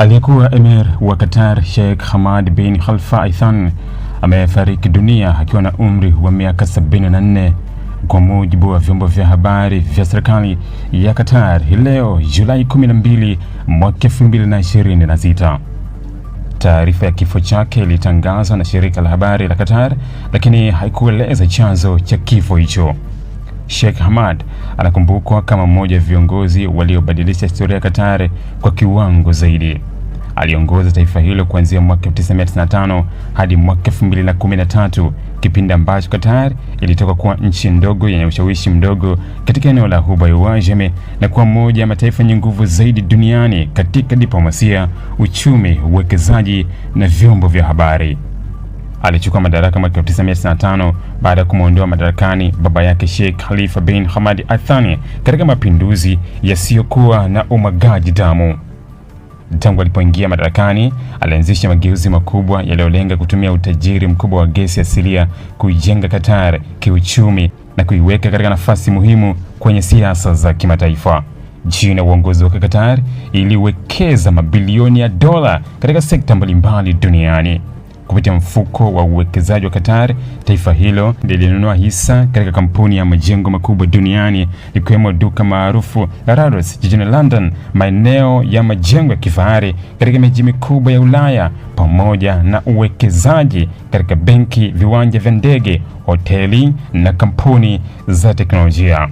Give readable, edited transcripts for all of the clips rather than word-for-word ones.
Aliyekuwa Emir wa Qatar Sheikh Hamad bin Khalifa Al Thani amefariki dunia akiwa na umri wa miaka 74 kwa mujibu wa vyombo vya habari vya serikali ya Qatar leo Julai 12 mwaka 2026. Taarifa ya kifo chake ilitangazwa na shirika la habari la Qatar, lakini haikueleza chanzo cha kifo hicho. Sheikh Hamad anakumbukwa kama mmoja wa viongozi waliobadilisha historia ya Qatar kwa kiwango zaidi. Aliongoza taifa hilo kuanzia mwaka 1995 hadi mwaka 2013, kipindi ambacho Qatar ilitoka kuwa nchi ndogo yenye ushawishi mdogo katika eneo la Ghuba ya Uajemi na kuwa moja ya mataifa yenye nguvu zaidi duniani katika diplomasia, uchumi, uwekezaji na vyombo vya habari. Alichukua madaraka mwaka 1995 baada ya kumwondoa madarakani baba yake Sheikh Khalifa bin Hamad Al Thani katika mapinduzi yasiyokuwa na umwagaji damu. Tangu alipoingia madarakani, alianzisha mageuzi makubwa yaliyolenga kutumia utajiri mkubwa wa gesi asilia kuijenga Qatar kiuchumi na kuiweka katika nafasi muhimu kwenye siasa za kimataifa. Chini ya uongozi wake, Qatar iliwekeza mabilioni ya dola katika sekta mbalimbali duniani. Kupitia mfuko wa uwekezaji wa Qatar, taifa hilo lilinunua hisa katika kampuni ya majengo makubwa duniani, likiwemo duka maarufu la Rhodes jijini London, maeneo ya majengo ya kifahari katika miji mikubwa ya Ulaya, pamoja na uwekezaji katika benki, viwanja vya ndege, hoteli na kampuni za teknolojia.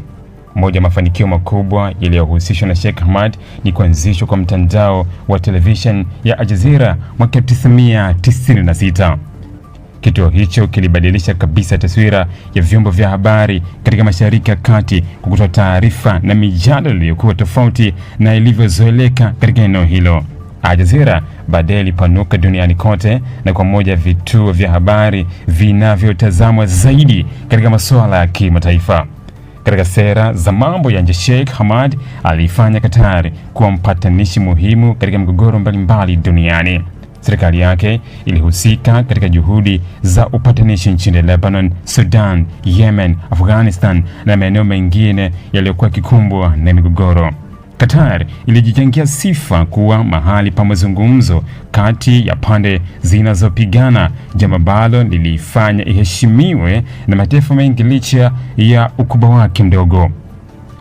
Moja ya mafanikio makubwa yaliyohusishwa na Sheikh Hamad ni kuanzishwa kwa mtandao wa television ya Al Jazeera mwaka 1996. Kituo hicho kilibadilisha kabisa taswira ya vyombo vya habari katika Mashariki ya Kati kwa kutoa taarifa na mijadala iliyokuwa tofauti na ilivyozoeleka katika eneo hilo. Al Jazeera baadaye ilipanuka duniani kote na kwa moja vituo vya habari vinavyotazamwa zaidi katika masuala ya kimataifa. Katika sera za mambo ya nje, Sheikh Hamad alifanya Qatar kuwa mpatanishi muhimu katika migogoro mbalimbali duniani. Serikali yake ilihusika katika juhudi za upatanishi nchini Lebanon, Sudan, Yemen, Afghanistan na maeneo mengine yaliyokuwa kikumbwa na migogoro. Qatar ilijijengea sifa kuwa mahali pa mazungumzo kati ya pande zinazopigana, jambo ambalo lilifanya iheshimiwe na mataifa mengi licha ya ukubwa wake mdogo.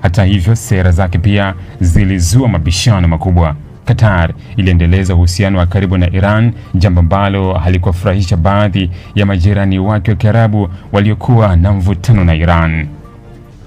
Hata hivyo, sera zake pia zilizua mabishano makubwa. Qatar iliendeleza uhusiano wa karibu na Iran, jambo ambalo halikuwafurahisha baadhi ya majirani wake wa Kiarabu waliokuwa na mvutano na Iran.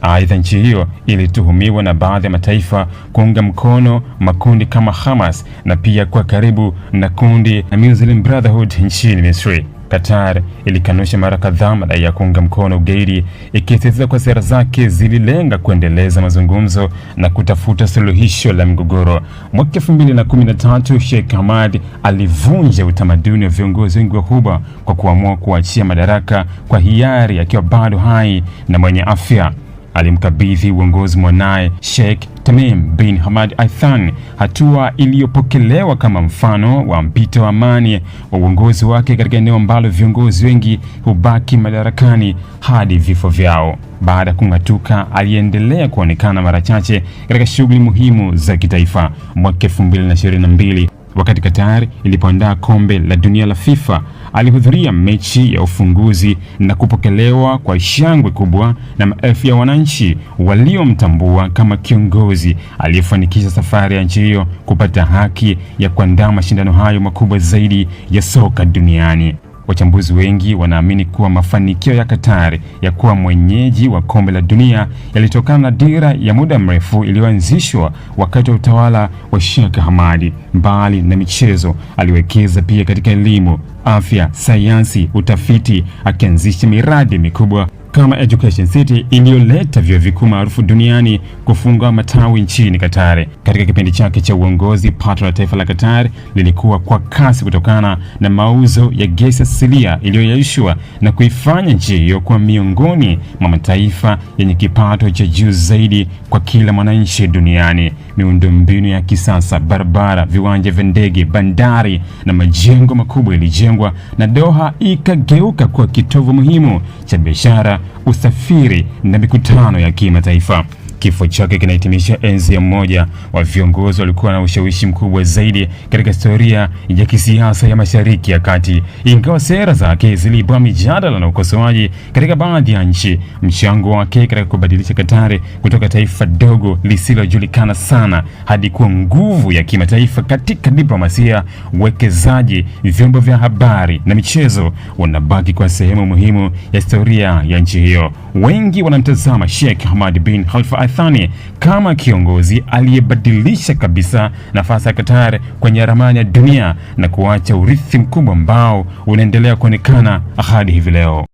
Aidha, nchi hiyo ilituhumiwa na baadhi ya mataifa kuunga mkono makundi kama Hamas na pia kwa karibu na kundi la Muslim Brotherhood nchini Misri. Qatar ilikanusha mara kadhaa madai ya kuunga mkono ugaidi, ikisisitiza kwa sera zake zililenga kuendeleza mazungumzo na kutafuta suluhisho la mgogoro. Mwaka 2013, Sheikh Hamad alivunja utamaduni wa viongozi wengi wa Ghuba kwa kuamua kuachia madaraka kwa hiari akiwa bado hai na mwenye afya. Alimkabidhi uongozi mwanae Sheikh Tamim bin Hamad Al Thani, hatua iliyopokelewa kama mfano wa mpito wa amani wa uongozi wake katika eneo ambalo viongozi wengi hubaki madarakani hadi vifo vyao. Baada ya kung'atuka, aliendelea kuonekana mara chache katika shughuli muhimu za kitaifa. Mwaka 2022, wakati Qatar ilipoandaa kombe la dunia la FIFA, alihudhuria mechi ya ufunguzi na kupokelewa kwa shangwe kubwa na maelfu ya wananchi waliomtambua kama kiongozi aliyefanikisha safari ya nchi hiyo kupata haki ya kuandaa mashindano hayo makubwa zaidi ya soka duniani. Wachambuzi wengi wanaamini kuwa mafanikio ya Qatar ya kuwa mwenyeji wa kombe la dunia yalitokana na dira ya muda mrefu iliyoanzishwa wakati wa utawala wa Sheikh Hamad. Mbali na michezo, aliwekeza pia katika elimu, afya, sayansi, utafiti, akianzisha miradi mikubwa kama Education City iliyoleta vyuo vikuu maarufu duniani kufungua matawi nchini Qatar. Katika kipindi chake cha uongozi, pato la taifa la Qatar lilikuwa kwa kasi kutokana na mauzo ya gesi asilia iliyoyeyushwa na kuifanya nchi hiyo kuwa miongoni mwa mataifa yenye kipato cha juu zaidi kwa kila mwananchi duniani. Miundombinu ya kisasa, barabara, viwanja vya ndege, bandari na majengo makubwa ilijengwa na Doha ikageuka kuwa kitovu muhimu cha biashara, usafiri na mikutano ya kimataifa. Kifo chake kinahitimisha enzi ya mmoja wa viongozi walikuwa na ushawishi mkubwa zaidi katika historia ya kisiasa ya Mashariki ya Kati. Ingawa sera zake ziliibua mijadala na ukosoaji katika baadhi ya nchi, mchango wake katika kubadilisha Qatar kutoka taifa dogo lisilojulikana sana hadi kuwa nguvu ya kimataifa katika diplomasia, uwekezaji, vyombo vya habari na michezo unabaki kwa sehemu muhimu ya historia ya nchi hiyo. Wengi wanamtazama Sheikh Hamad bin Khalifa Al Thani kama kiongozi aliyebadilisha kabisa nafasi ya Qatar kwenye ramani ya dunia na kuacha urithi mkubwa ambao unaendelea kuonekana hadi hivi leo.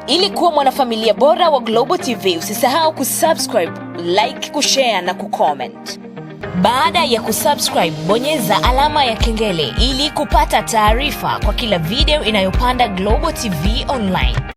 Ili kuwa mwanafamilia bora wa Global TV, usisahau kusubscribe, like, kushare na kucomment. Baada ya kusubscribe, bonyeza alama ya kengele ili kupata taarifa kwa kila video inayopanda Global TV Online.